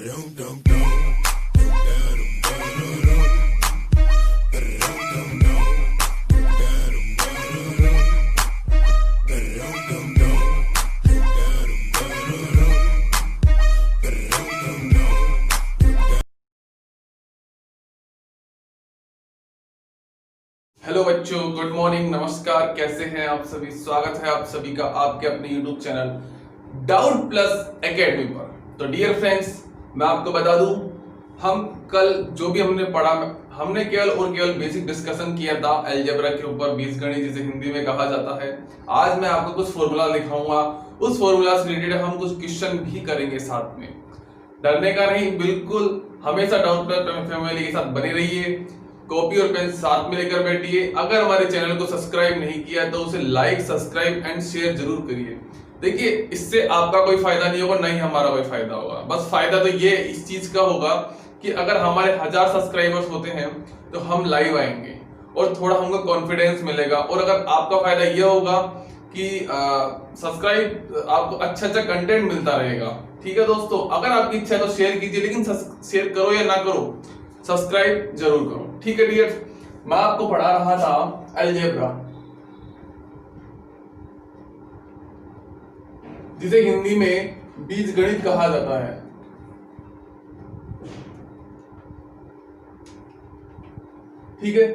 Hello बच्चों, good morning, नमस्कार। कैसे हैं आप सभी? स्वागत है आप सभी का आपके अपने YouTube channel doubt plus academy पर। तो डियर फ्रेंड्स, मैं आपको बता दूं, हम कल जो भी हमने पढ़ा, हमने केवल और केवल बेसिक डिस्कशन किया था अलजेब्रा के ऊपर, बीजगणित जिसे हिंदी में कहा जाता है। आज मैं आपको कुछ फॉर्मूला दिखाऊंगा, उस फॉर्मूला से रिलेटेड हम कुछ क्वेश्चन भी करेंगे साथ में। डरने का नहीं, बिल्कुल हमेशा डाउट प्लस फैमिली के साथ बने रहिए। कॉपी और पेन साथ में लेकर बैठिए। अगर हमारे चैनल को सब्सक्राइब नहीं किया तो उसे लाइक, सब्सक्राइब एंड शेयर जरूर करिए। देखिए, इससे आपका कोई फायदा नहीं होगा, नहीं हमारा कोई फायदा होगा। बस फायदा तो ये इस चीज का होगा कि अगर हमारे 1000 सब्सक्राइबर्स होते हैं तो हम लाइव आएंगे और थोड़ा हमको कॉन्फिडेंस मिलेगा। और अगर आपका फायदा ये होगा कि सब्सक्राइब, आपको अच्छा अच्छा कंटेंट मिलता रहेगा। ठीक है दोस्तों, अगर आपकी इच्छा है तो शेयर कीजिए, लेकिन शेयर करो या ना करो, सब्सक्राइब जरूर करो। ठीक है डियर, मैं आपको पढ़ा रहा था अलजेब्रा, जिसे हिंदी में बीजगणित कहा जाता है। ठीक है,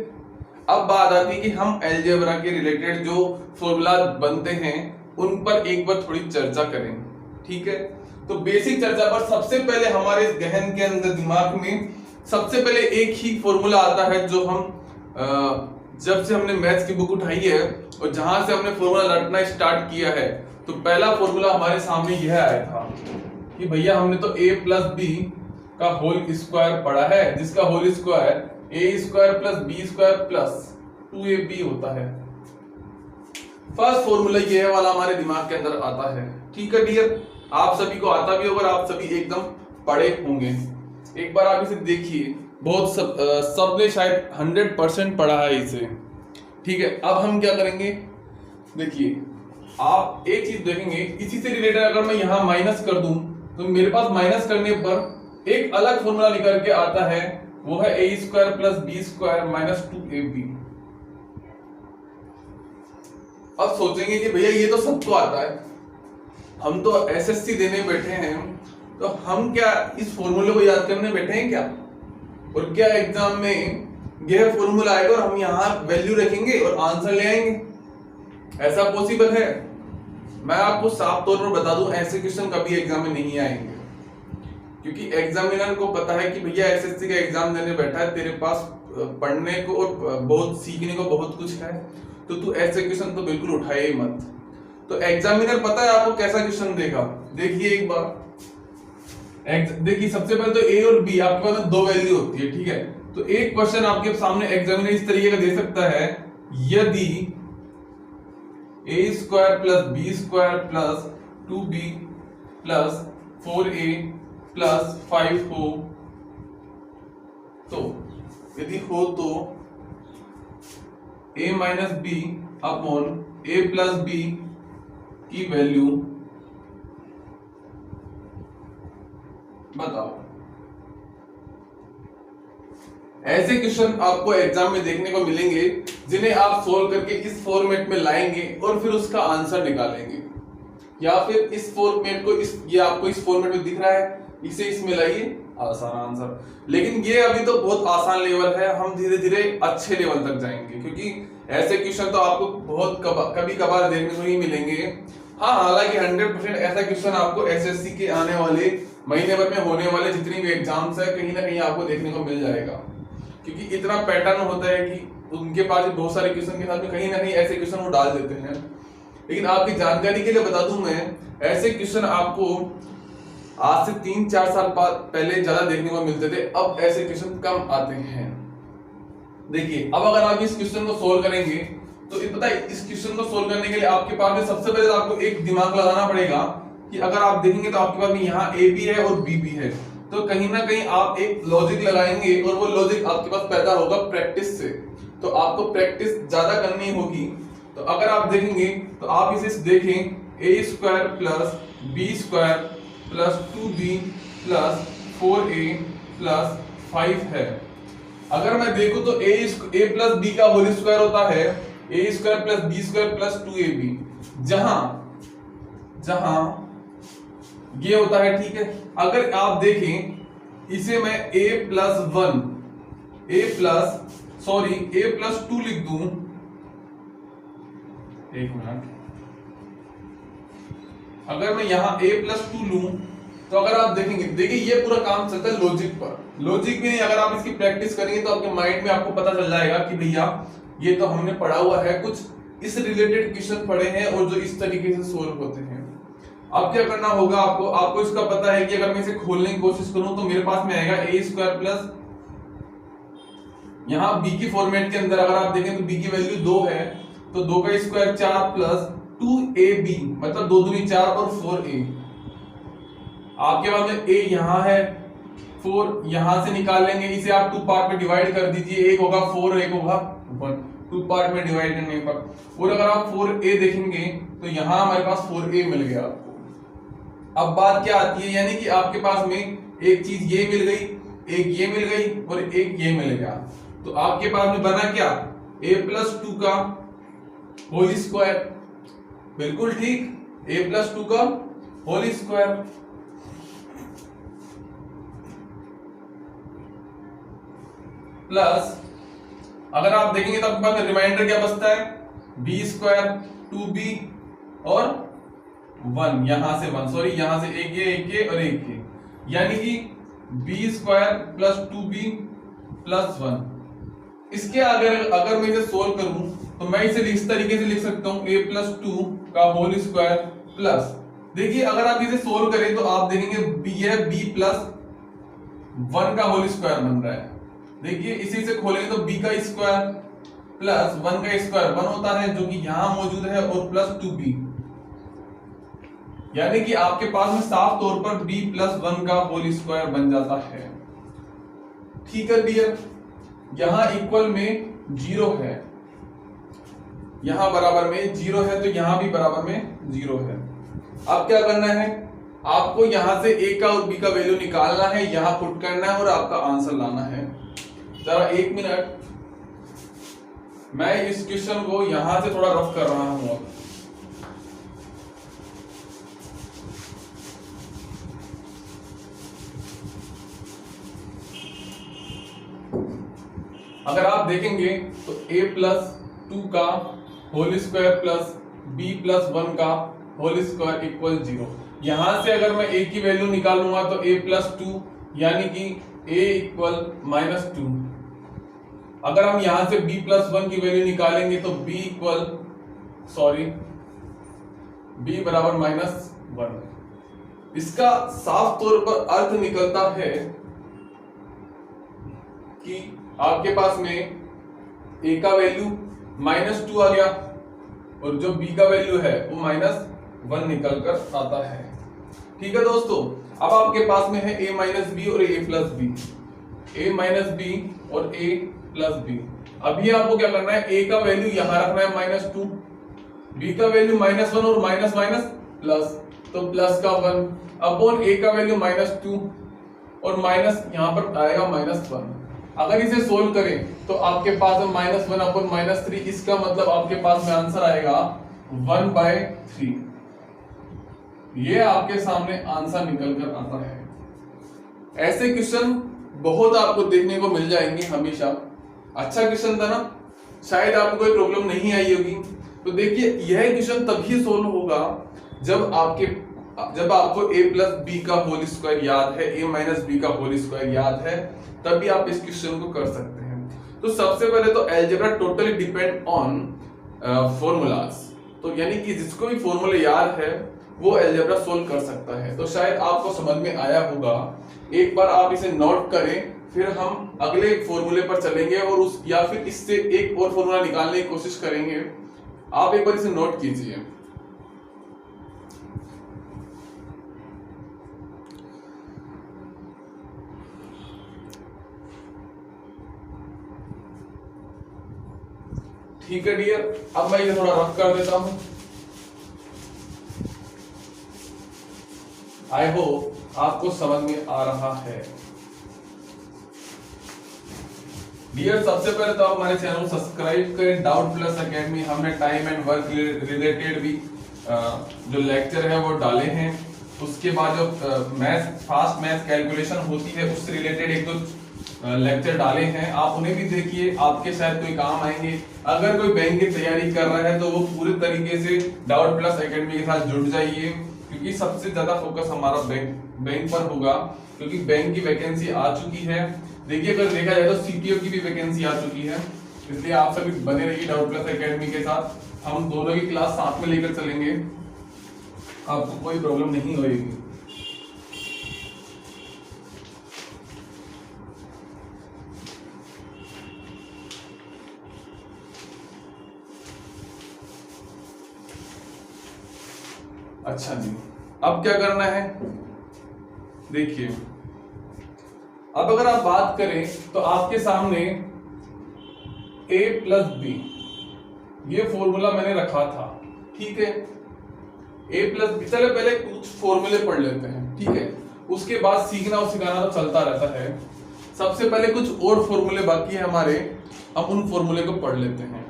अब बात आती है कि हम अलजेब्रा के रिलेटेड जो फॉर्मूला बनते हैं उन पर एक बार थोड़ी चर्चा करें। ठीक है, तो बेसिक चर्चा पर सबसे पहले हमारे गहन के अंदर दिमाग में सबसे पहले एक ही फॉर्मूला आता है जो हम जब से हमने मैथ्स की बुक उठाई है और जहां से हमने फॉर्मूला रटना स्टार्ट किया है, तो पहला फॉर्मूला हमारे सामने यह आया था कि भैया हमने तो a प्लस बी का होल स्क्वायर पढ़ा है, जिसका whole square a square plus B square plus 2ab होता है। फर्स्ट फॉर्मूला ये वाला हमारे दिमाग के अंदर आता है। ठीक है डियर, आप सभी को आता भी होगा, आप सभी एकदम पढ़े होंगे। एक बार आप इसे देखिए, बहुत सबने शायद 100% पढ़ा है इसे। ठीक है, अब हम क्या करेंगे, देखिए आप एक चीज देखेंगे, इसी से रिलेटेड अगर मैं यहां माइनस कर दूं तो मेरे पास माइनस करने पर एक अलग फॉर्मूला निकल के आता है, वो है a square plus B square minus 2ab। अब सोचेंगे कि भैया ये तो सबको आता है, हम तो एसएससी देने बैठे हैं, तो हम क्या इस फॉर्मूले को याद करने बैठे हैं क्या? और क्या एग्जाम में यह फॉर्मूला आएगा और हम यहाँ वैल्यू रखेंगे और आंसर ले आएंगे? ऐसा पॉसिबल है? मैं आपको साफ तौर पर बता दूं, ऐसे क्वेश्चन कभी एग्जाम में नहीं आएंगे, क्योंकि एग्जामिनर को पता है कि भैया एसएससी का एग्जाम देने बैठा है, तेरे पास पढ़ने को और बहुत सीखने को बहुत कुछ है, तो तू ऐसे क्वेश्चन तो बिल्कुल उठाए ही मत। तो एग्जामिनर पता है आपको कैसा क्वेश्चन देगा, देखिए एक बार। देखिए, सबसे पहले तो a और b आपके पास दो वैल्यू होती है। ठीक है, तो एक क्वेश्चन आपके सामने एग्जामिनर इस तरीके का दे सकता है, यदि a square plus B square plus 2b plus 4a plus 5 हो, तो यदि हो तो a minus B upon a plus B की वैल्यू बताओ। ऐसे क्वेश्चन आपको एग्जाम में देखने को मिलेंगे, जिन्हें आप सोल्व करके इस फॉर्मेट में लाएंगे और फिर उसका आंसर निकालेंगे, या फिर इस फॉर्मेट को, ये आपको इस फॉर्मेट में दिख रहा है, इसे इसमें लाइए, आसान आंसर। लेकिन ये अभी तो बहुत आसान लेवल है, हम धीरे धीरे अच्छे लेवल तक जाएंगे, क्योंकि ऐसे क्वेश्चन तो आपको बहुत कभी कभार देखने को ही मिलेंगे। हाँ, हालांकि 100% ऐसा क्वेश्चन आपको एसएससी के आने वाले महीने भर में होने वाले जितनी भी एग्जाम्स है, कहीं ना कहीं आपको देखने को मिल जाएगा, क्योंकि इतना पैटर्न होता है कि उनके पास बहुत सारे क्वेश्चन के साथ में कहीं ना कहीं ऐसे क्वेश्चन वो डाल देते हैं। लेकिन आपकी जानकारी के लिए बता दूं मैं, ऐसे क्वेश्चन आपको आज से 3-4 साल पहले ज्यादा देखने को मिलते थे, अब ऐसे क्वेश्चन कम आते हैं। देखिए, अब अगर आप इस क्वेश्चन को सोल्व करेंगे तो पता है, इस क्वेश्चन को सोल्व करने के लिए आपके पास में सबसे पहले आपको एक दिमाग लगाना पड़ेगा कि अगर आप देखेंगे तो आपके पास में यहाँ ए भी है और बी भी है, तो कहीं ना कहीं आप एक लॉजिक लगाएंगे और वो लॉजिक आपके पास पैदा होगा प्रैक्टिस से। तो आपको प्रैक्टिस ज्यादा करनी होगी। तो अगर आप देखेंगे तो आप इसे देखें, a square plus B square plus 2b plus 4a plus 5 है। अगर मैं देखूं तो a प्लस बी का होल स्क्वायर होता है a square plus B square plus 2ab, जहां ये होता है, ठीक है। अगर आप देखें इसे मैं a प्लस 2 लिख दूं, एक मिनट, अगर मैं यहां a प्लस 2 लूं तो अगर आप देखेंगे, देखिए ये पूरा काम चलता है लॉजिक पर। लॉजिक भी नहीं, अगर आप इसकी प्रैक्टिस करेंगे तो आपके माइंड में आपको पता चल जाएगा कि भैया ये तो हमने पढ़ा हुआ है, कुछ इस रिलेटेड क्वेश्चन पढ़े हैं और जो इस तरीके से सोल्व होते हैं। अब क्या करना होगा आपको इसका पता है कि अगर मैं इसे खोलने की कोशिश करूं तो मेरे पास में आएगा a स्क्वायर प्लस, यहां b की फॉर्मेट के अंदर अगर आप देखें तो b की वैल्यू 2 है, तो 2 का स्क्वायर 4 प्लस 2ab, मतलब 2 दूनी 4 और 4a। आपके पास में a यहां है, 4 यहां से निकाल लेंगे, इसे आप 2 पार्ट में डिवाइड कर दीजिए, एक होगा 4 और एक होगा 1, 2 पार्ट में डिवाइड करने पर। और अगर आप 4a देखेंगे तो यहां हमारे पास 4a मिल गया आपको। अब बात क्या आती है, यानी कि आपके पास में एक चीज ये मिल गई, एक ये मिल गई और एक ये मिल गया, तो आपके पास में बना क्या, a प्लस 2 का होल स्क्वायर। बिल्कुल ठीक, a प्लस 2 का होल स्क्वायर प्लस, अगर आप देखेंगे तो आपके पास में रिमाइंडर क्या बचता है, b स्क्वायर 2b और 1, यहां से 1, सॉरी यहां से एक ये और एक ये, यानी कि b square plus 2b plus 1। इसके अगर मैं इसे सोल्व करूं तो मैं इसे इस तरीके से लिख सकता हूं, a प्लस 2 का होल स्क्वायर प्लस, देखिए अगर आप इसे सोल्व करें तो आप देखेंगे b है, b प्लस 1 का होल स्क्वायर बन रहा है। देखिए इसी से खोलेंगे तो b का स्क्वायर प्लस 1 का स्क्वायर 1 होता है, जो कि यहां मौजूद है, और प्लस 2b, यानी कि आपके पास में साफ तौर पर b प्लस 1 का होल स्क्वायर बन जाता है। ठीक है डियर, यहां इक्वल में 0 है, यहां बराबर में 0 है, तो यहां भी बराबर में 0 है। अब क्या करना है, आपको यहां से a का और b का वैल्यू निकालना है, यहां पुट करना है और आपका आंसर लाना है। जरा एक मिनट, मैं इस क्वेश्चन को यहां से थोड़ा रफ कर रहा हूं। अब अगर आप देखेंगे तो a प्लस 2 का whole square plus b plus 1 का होल स्क्वायर इक्वल 0। यहां से अगर मैं a की वैल्यू निकालूंगा तो a प्लस 2, यानी कि a इक्वल माइनस 2। अगर हम यहां से b प्लस 1 की वैल्यू निकालेंगे तो b इक्वल, b बराबर माइनस 1। इसका साफ तौर पर अर्थ निकलता है कि आपके पास में a का वैल्यू माइनस 2 आ गया और जो b का वैल्यू है वो माइनस 1 निकल कर आता है। ठीक है दोस्तों, अब आपके पास में है a माइनस बी और a plus B, a minus B और a प्लस बी। अभी आपको क्या करना है, a का वैल्यू यहां रखना है माइनस 2, b का वैल्यू माइनस 1 और माइनस माइनस प्लस, तो प्लस का 1 अपॉन a का वैल्यू माइनस 2 और माइनस यहां पर आएगा माइनस 1। अगर इसे सोल्व करें तो आपके पास में माइनस 1 अपॉन माइनस 3, इसका मतलब आपके पास में आंसर आएगा 1/3। ये आपके सामने आंसर निकल कर आता है। ऐसे क्वेश्चन बहुत आपको देखने को मिल जाएंगे हमेशा। अच्छा क्वेश्चन था ना, शायद आपको कोई प्रॉब्लम नहीं आई होगी। तो देखिए यह क्वेश्चन तभी सोल्व होगा जब आपको a प्लस बी का होल स्क्वायर याद है, a माइनस बी का होल स्क्वायर याद है, तभी आप इस क्वेश्चन को कर सकते हैं। तो सबसे पहले तो algebra totally depend on formulas, तो यानी कि जिसको भी फॉर्मूला याद है वो अलजेब्रा सोल्व कर सकता है। तो शायद आपको समझ में आया होगा, एक बार आप इसे नोट करें, फिर हम अगले फॉर्मूले पर चलेंगे और या फिर इससे एक और फॉर्मूला निकालने की कोशिश करेंगे। आप एक बार इसे नोट कीजिए। ठीक है डियर, अब मैं इसे थोड़ा रफ कर देता हूं। आई होप आपको समझ में आ रहा है? डियर, सबसे पहले तो आप हमारे चैनल को सब्सक्राइब करें। डाउट प्लस एकेडमी, हमने टाइम एंड वर्क रिलेटेड भी जो लेक्चर है वो डाले हैं। उसके बाद जो फास्ट मैथ कैलकुलेशन होती है उससे रिलेटेड एक दो लेक्चर डाले हैं, आप उन्हें भी देखिए, आपके शायद कोई काम आएंगे। अगर कोई बैंक की तैयारी कर रहा है तो वो पूरे तरीके से डाउट प्लस एकेडमी के साथ जुड़ जाइए, क्योंकि सबसे ज्यादा फोकस हमारा बैंक पर होगा, क्योंकि बैंक की वैकेंसी आ चुकी है। देखिए, अगर देखा जाए तो सीटीओ की भी वैकेंसी आ चुकी है, इसलिए आप सभी बने रहिए डाउट प्लस एकेडमी के साथ। हम दोनों की क्लास साथ में लेकर चलेंगे, आपको कोई प्रॉब्लम नहीं होगी। अच्छा जी, अब क्या करना है? देखिए, अब अगर आप बात करें तो आपके सामने a प्लस बी, ये फॉर्मूला मैंने रखा था, ठीक है। a प्लस बी, चले पहले कुछ फॉर्मूले पढ़ लेते हैं, ठीक है। उसके बाद सीखना और सिखाना तो चलता रहता है। सबसे पहले कुछ और फॉर्मूले बाकी है हमारे, हम उन फॉर्मूले को पढ़ लेते हैं।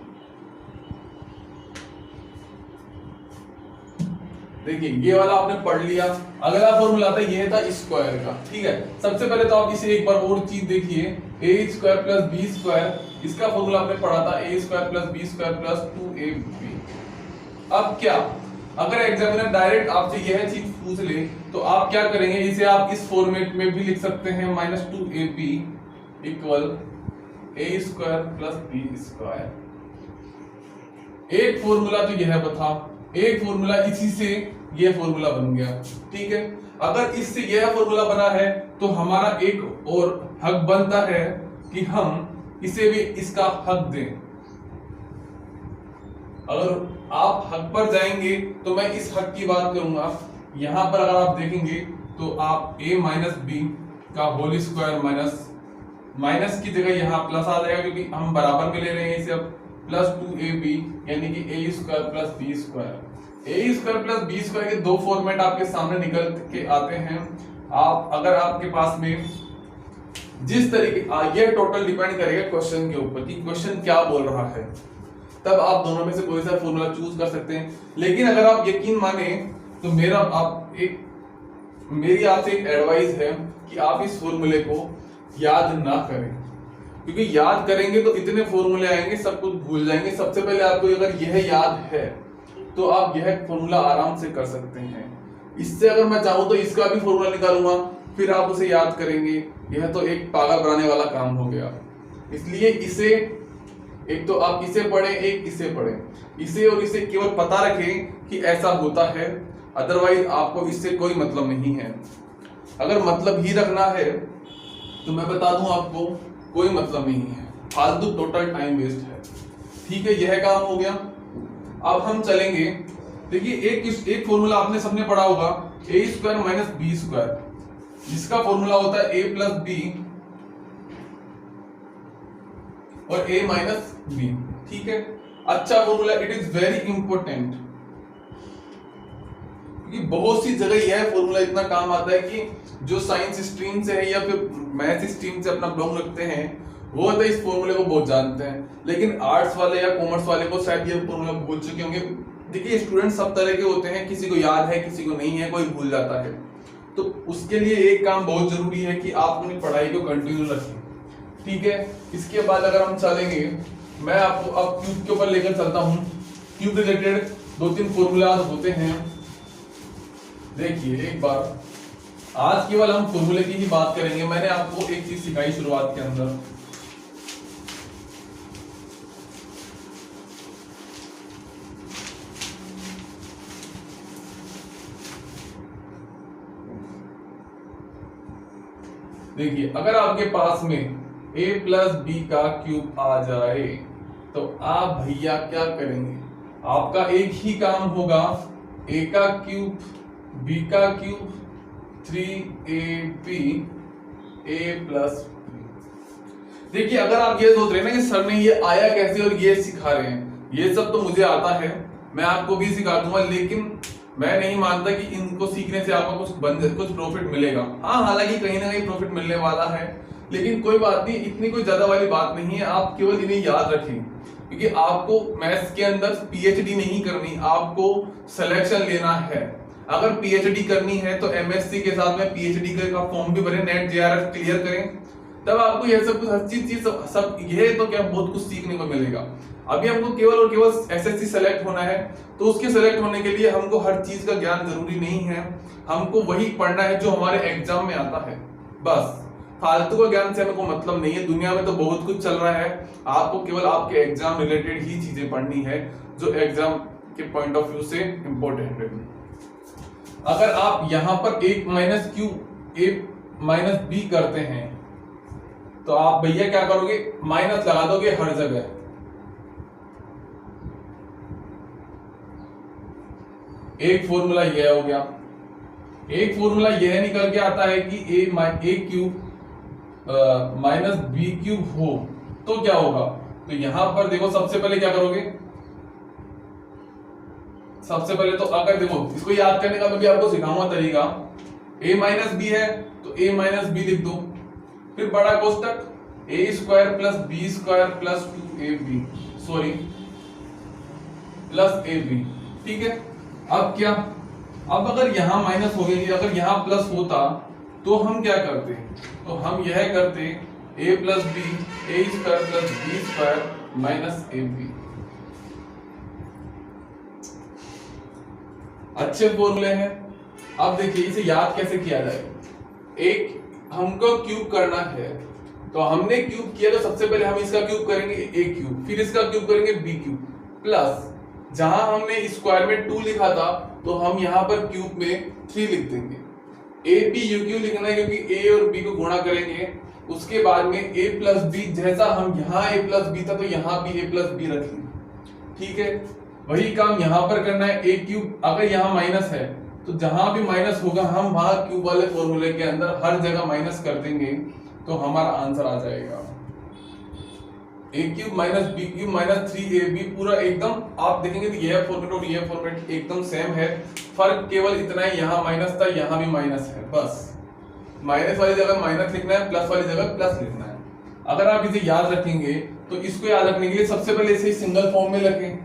देखिए, ये वाला आपने पढ़ लिया। अगला फॉर्मूला था, ये था स्क्वायर का, ठीक है। सबसे पहले तो आप इसे एक बार और चीज देखिए, A square plus B square, इसका फॉर्मूला आपने पढ़ा था A square plus B square plus 2ab। अब क्या, अगर एग्जामिनर डायरेक्ट आपसे यह चीज पूछ ले तो आप क्या करेंगे? इसे आप इस फॉर्मेट में भी लिख सकते हैं, -2ab इक्वल ए स्क्वायर प्लस बी स्क्वायर। एक फॉर्मूला तो यह बता, एक फॉर्मूला इसी से यह फॉर्मूला बन गया, ठीक है। अगर इससे यह फॉर्मूला बना है तो हमारा एक और हक बनता है कि हम इसे भी इसका हक दें। अगर आप हक पर जाएंगे तो मैं इस हक की बात करूंगा। यहां पर अगर आप देखेंगे तो आप a माइनस बी का होल स्क्वायर माइनस की जगह यहां प्लस आ जाएगा, क्योंकि हम बराबर में ले रहे हैं इसे। अब प्लस 2ab यानी कि a square plus B square. A square plus B square के दो फॉर्मेट आपके सामने निकल के आते हैं। आप अगर आपके पास में जिस तरीके, ये टोटल डिपेंड करेगा क्वेश्चन के ऊपर कि क्वेश्चन क्या बोल रहा है, तब आप दोनों में से कोई सा फॉर्मूला चूज कर सकते हैं। लेकिन अगर आप यकीन माने तो मेरी आपसे एक एडवाइस है कि आप इस फॉर्मूले को याद ना करें, क्योंकि याद करेंगे तो इतने फॉर्मूले आएंगे, सब कुछ भूल जाएंगे। सबसे पहले आपको अगर यह याद है तो आप यह फॉर्मूला आराम से कर सकते हैं। इससे अगर मैं चाहूं तो इसका भी फॉर्मूला निकालूंगा, फिर आप उसे याद करेंगे। यह तो एक पागल बनाने वाला काम हो गया। इसलिए इसे, एक तो आप इसे पढ़ें, एक इसे पढ़ें। इसे और इसे केवल पता रखें कि ऐसा होता है, अदरवाइज आपको इससे कोई मतलब नहीं है। अगर मतलब ही रखना है तो मैं बता दूं आपको, कोई मतलब नहीं है, फालतू टोटल टाइम वेस्ट है, ठीक है। यह काम हो गया। अब हम चलेंगे, देखिए एक फॉर्मूला आपने सबने पढ़ा होगा, ए स्क्वायर माइनस बी स्क्वायर, जिसका फॉर्मूला होता है ए प्लस बी और ए माइनस बी, ठीक है। अच्छा formula, it is very important, क्योंकि बहुत सी जगह यह फॉर्मूला इतना काम आता है कि जो साइंस स्ट्रीम से है या फिर मैथ स्ट्रीम से अपना बिलोंग रखते हैं वो तो इस फॉर्मूले को बहुत जानते हैं, लेकिन आर्ट्स वाले या कॉमर्स वाले को शायद ये फॉर्मूला भूल चुके होंगे। देखिए, स्टूडेंट सब तरह के होते हैं, किसी को याद है, किसी को नहीं है, कोई भूल जाता है। तो उसके लिए एक काम बहुत जरूरी है कि आप अपनी पढ़ाई को कंटिन्यू रखें, ठीक है। इसके बाद अगर हम चलेंगे, मैं आपको अब क्यूब के ऊपर लेकर चलता हूँ। क्यूब रिलेटेड 2-3 फॉर्मूला होते हैं। देखिए, एक बार आज केवल हम फॉर्मूले की ही बात करेंगे। मैंने आपको एक चीज सिखाई शुरुआत के अंदर, देखिए, अगर आपके पास में a प्लस बी का क्यूब आ जाए तो आप भैया क्या करेंगे? आपका एक ही काम होगा, a का क्यूब, b का cube, 3ab a plus b। देखिए, अगर आप ये सोच रहे हैं ना कि सर ने ये आया कैसे और ये सिखा रहे हैं, ये सब तो मुझे आता है, मैं आपको भी सिखा दूंगा, लेकिन मैं नहीं मानता कि इनको सीखने से आपको कुछ प्रॉफिट मिलेगा। हाँ, हालांकि कहीं ना कहीं प्रॉफिट मिलने वाला है, लेकिन कोई बात नहीं, इतनी कोई ज्यादा वाली बात नहीं है। आप केवल इन्हें याद रखें, क्योंकि आपको मैथ्स के अंदर पीएचडी नहीं करनी, आपको सिलेक्शन लेना है। अगर पीएचडी करनी है तो एमएससी के साथ में पीएचडी का फॉर्म भी भरें, नेट जेआरएफ क्लियर करें, तब आपको यह सब कुछ, हर चीज सब ये तो क्या बहुत कुछ सीखने को मिलेगा। अभी हमको केवल और केवल एसएससी सेलेक्ट होना है, तो उसके सेलेक्ट होने के लिए हमको हर चीज का ज्ञान जरूरी नहीं है, हमको वही पढ़ना है जो हमारे एग्जाम में आता है। बस फालतू का ज्ञान से हमको मतलब नहीं है। दुनिया में तो बहुत कुछ चल रहा है, आपको केवल आपके एग्जाम रिलेटेड ही चीजें पढ़नी है जो एग्जाम के पॉइंट ऑफ व्यू से इंपॉर्टेंट है। अगर आप यहां पर एक minus Q A minus B करते हैं तो आप भैया क्या करोगे, माइनस लगा दोगे हर जगह। एक फॉर्मूला यह हो गया, एक फॉर्मूला यह निकल के आता है कि ए क्यूब माइनस बी क्यूब हो तो क्या होगा। तो यहां पर देखो, सबसे पहले क्या करोगे, सबसे पहले तो अगर देखो इसको याद करने का मैं भी आपको सिखाऊंगा तरीका। a माइनस बी है तो a माइनस बी लिख दो, फिर बड़ा कोष्टक a square plus B square plus 2ab, sorry plus ab, ठीक है। अब क्या, अब अगर यहां माइनस हो गई, अगर यहां प्लस होता तो हम क्या करते, तो हम यह करते a plus B A square plus B square minus ab। अच्छे फॉर्मूले हैं। अब देखिए इसे याद कैसे किया जाए। एक हमको क्यूब करना है, तो हमने क्यूब किया तो सबसे पहले हम इसका क्यूब करेंगे a क्यूब, फिर इसका क्यूब करेंगे b क्यूब, प्लस जहां हमने स्क्वायर में 2 लिखा था तो हम यहां पर क्यूब में 3 लिख देंगे। a b u क्यूब लिखना है क्योंकि a और b को गुणा करेंगे। उसके बाद में a प्लस बी, जैसा हम यहाँ a प्लस बी था तो यहाँ भी a प्लस बी रखेंगे, ठीक है। वही काम यहां पर करना है, a क्यूब, अगर यहाँ माइनस है तो जहां भी माइनस होगा हम वहां क्यूब वाले फॉर्मूले के अंदर हर जगह माइनस कर देंगे, तो हमारा आंसर आ जाएगा a cube minus B cube minus 3ab। पूरा एकदम आप देखेंगे तो यह फॉर्मेट और यह फॉर्मेट एकदम सेम है, फर्क केवल इतना है यहाँ माइनस था यहाँ भी माइनस है, बस माइनस वाली जगह माइनस लिखना है, प्लस वाली जगह प्लस लिखना है। अगर आप इसे याद रखेंगे तो इसको याद रखने के लिए सबसे पहले इसे सिंगल फॉर्म में लिखें।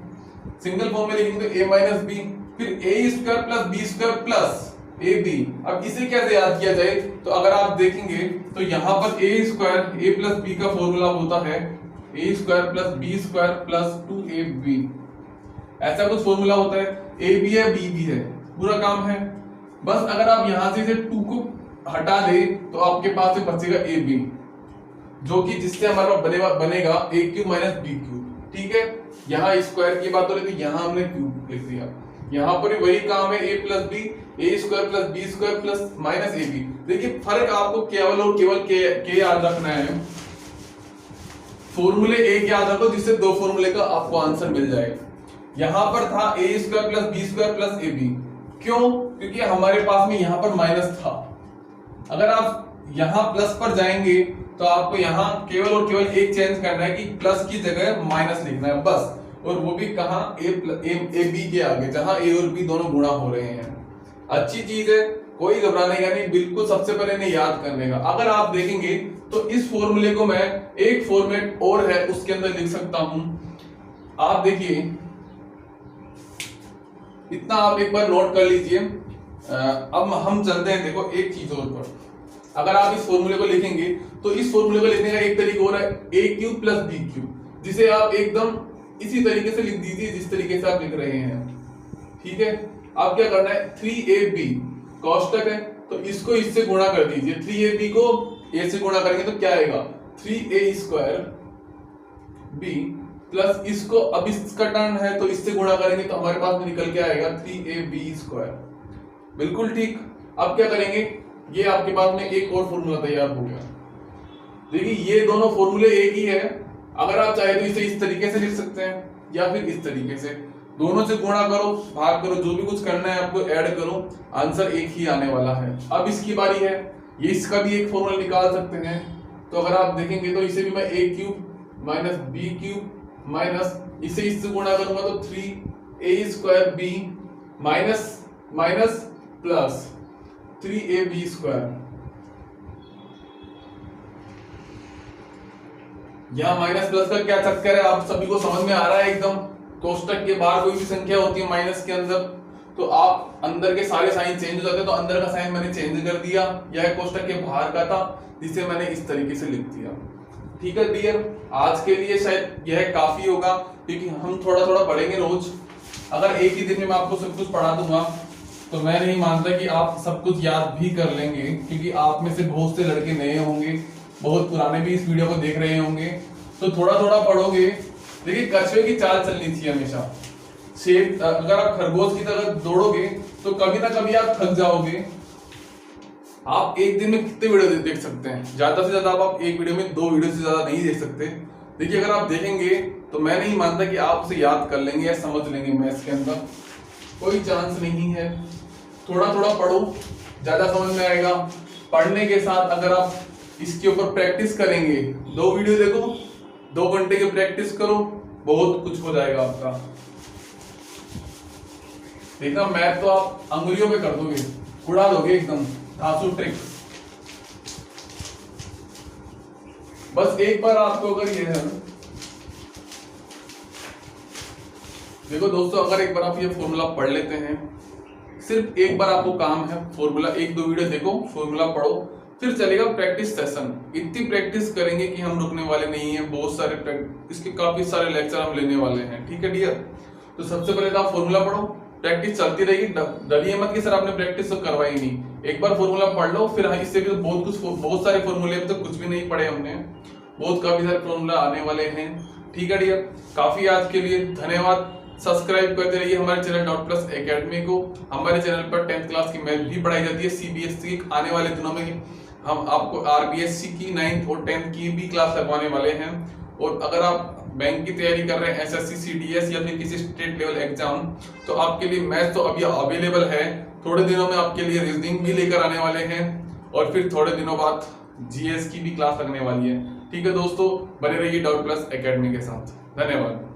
सिंगल फॉर्म में लिखेंगे तो a माइनस बी, फिर a square plus B square plus ab। अब इसे कैसे याद किया जाए, तो अगर आप देखेंगे तो यहाँ पर a square a plus B का फॉर्मूला होता है a square plus B square plus 2ab, ऐसा कुछ फॉर्मूला होता है। a भी है b भी है, पूरा काम है। बस अगर आप यहां से 2 को हटा दे तो आपके पास से बचेगा ab, जो कि जिससे हमारा बनेगा a cube minus b cube, ठीक है। यहाँ स्क्वायर की बात हो रही थी, यहाँ हमने क्यूब लिख दिया। यहाँ पर भी वही काम है, a plus B A square plus B square plus minus ab। देखिए फर्क आपको केवल और केवल के याद रखना है, फॉर्मूले एक याद रखो जिससे 2 फॉर्मूले का आपको आंसर मिल जाए। यहां पर था a square plus B square plus ab, क्यों, क्योंकि हमारे पास में यहां पर माइनस था। अगर आप यहां प्लस पर जाएंगे तो आपको यहां केवल और केवल एक चेंज करना है कि प्लस की जगह माइनस लिखना है, बस। और वो भी कहां, a b के आगे, जहां a और b दोनों गुणा हो रहे हैं। अच्छी चीज है, कोई घबराने का नहीं, बिल्कुल सबसे पहले इन्हें याद करने का। अगर आप देखेंगे तो इस फॉर्मूले को मैं एक फॉर्मेट और है उसके अंदर लिख सकता हूं। आप देखिए, इतना आप एक बार नोट कर लीजिए। अब हम चलते हैं, देखो एक चीज और पर। अगर आप इस फॉर्मूले को लिखेंगे तो इस फॉर्मूले को लिखने का एक तरीका और है, a cube plus b cube, जिसे आप एकदम इसी तरीके से लिख दीजिए जिस तरीके से आप लिख रहे हैं, ठीक है। आप क्या करना है, 3ab कोष्टक है तो इसको इससे गुणा कर दीजिए। 3ab को a से गुणा करेंगे तो क्या आएगा, 3a स्क्वायर b प्लस इसको, अब इसका टर्न है तो इससे गुणा करेंगे तो हमारे पास में निकल के आएगा 3ab स्क्वायर। बिल्कुल ठीक। अब क्या करेंगे, ये आपके पास में एक और फॉर्मूला तैयार हो गया। देखिए ये दोनों फॉर्मूले एक ही है, अगर आप चाहे तो इसे इस तरीके से लिख सकते हैं या फिर इस तरीके से, दोनों से गुणा करो, भाग करो, जो भी कुछ करना है आपको ऐड करो, आंसर एक ही आने वाला है। अब इसकी बारी है, ये इसका भी एक फॉर्मूला निकाल सकते हैं। तो अगर आप देखेंगे तो इसे भी मैं a cube minus B cube minus इसे इससे गुणा करूंगा तो 3a square b minus minus plus 3ab²। यहाँ माइनस प्लस का क्या चक्कर है, आप सभी को समझ में आ रहा है एकदम। कोष्टक के बाहर कोई भी संख्या होती है माइनस के अंदर, तो आप अंदर के सारे साइन चेंज हो जाते हैं। तो अंदर का साइन मैंने चेंज कर दिया, यह कोष्टक के बाहर का था, जिसे मैंने इस तरीके से लिख दिया। ठीक है डियर, आज के लिए शायद यह काफी होगा, क्योंकि हम थोड़ा थोड़ा पढ़ेंगे रोज। अगर एक ही दिन में मैं आपको सब कुछ पढ़ा दूंगा तो मैं नहीं मानता कि आप सब कुछ याद भी कर लेंगे, क्योंकि आप में से बहुत से लड़के नए होंगे, बहुत पुराने भी इस वीडियो को देख रहे होंगे। तो थोड़ा थोड़ा पढ़ोगे। देखिए कछुए की चाल चलनी चाहिए हमेशा। शेर, अगर आप खरगोश की तरह दौड़ोगे तो कभी ना कभी आप थक जाओगे। आप एक दिन में कितने वीडियो देख सकते हैं? ज्यादा से ज्यादा आप एक वीडियो में 2 वीडियो से ज्यादा नहीं देख सकते। देखिए अगर आप देखेंगे तो मैं नहीं मानता कि आप उसे याद कर लेंगे या समझ लेंगे। मैथ्स के अंदर कोई चांस नहीं है। थोड़ा थोड़ा पढ़ो, ज्यादा समझ में आएगा। पढ़ने के साथ अगर आप इसके ऊपर प्रैक्टिस करेंगे, 2 वीडियो देखो, 2 घंटे की प्रैक्टिस करो, बहुत कुछ हो जाएगा आपका। देखना मैथ तो आप अंगुलियों पे कर दोगे, उड़ा दोगे एकदम, धांसू ट्रिक। बस एक बार आपको अगर ये है, देखो दोस्तों, अगर एक बार आप ये फॉर्मूला पढ़ लेते हैं, सिर्फ एक बार आपको काम है, फॉर्मूला 1-2 वीडियो देखो, फॉर्मूला पढ़ो, फिर चलेगा प्रैक्टिस सेशन। इतनी प्रैक्टिस करेंगे कि हम रुकने वाले नहीं है। बहुत सारे इसके काफी सारे लेक्चर हम लेने वाले हैं। ठीक है डियर, तो सबसे पहले तो आप फॉर्मूला पढ़ो, प्रैक्टिस चलती रहेगी। डरिए मत कि सर आपने प्रैक्टिस तो करवाई नहीं। एक बार फॉर्मूला पढ़ लो, फिर इससे भी तो बहुत सारे फॉर्मूले तो कुछ भी नहीं पढ़े हमने, बहुत काफी सारे फॉर्मूला आने वाले हैं। ठीक है डियर, काफी आज के लिए धन्यवाद। सब्सक्राइब करते रहिए हमारे चैनल डॉट+ एकेडमी को। हमारे चैनल पर 10th क्लास की मैथ भी पढ़ाई जाती है। CBSE की आने वाले दिनों में हम आपको RBSC की 9th और 10th की भी क्लास लगवाने वाले हैं। और अगर आप बैंक की तैयारी कर रहे हैं, SSC CDS या फिर किसी स्टेट लेवल एग्जाम, तो आपके लिए मैथ तो अभी अवेलेबल है। थोड़े दिनों में आपके लिए रीजनिंग भी लेकर आने वाले हैं, और फिर थोड़े दिनों बाद GS की भी क्लास लगने वाली है। ठीक है दोस्तों, बने रहिए डॉट+ एकेडमी के साथ। धन्यवाद।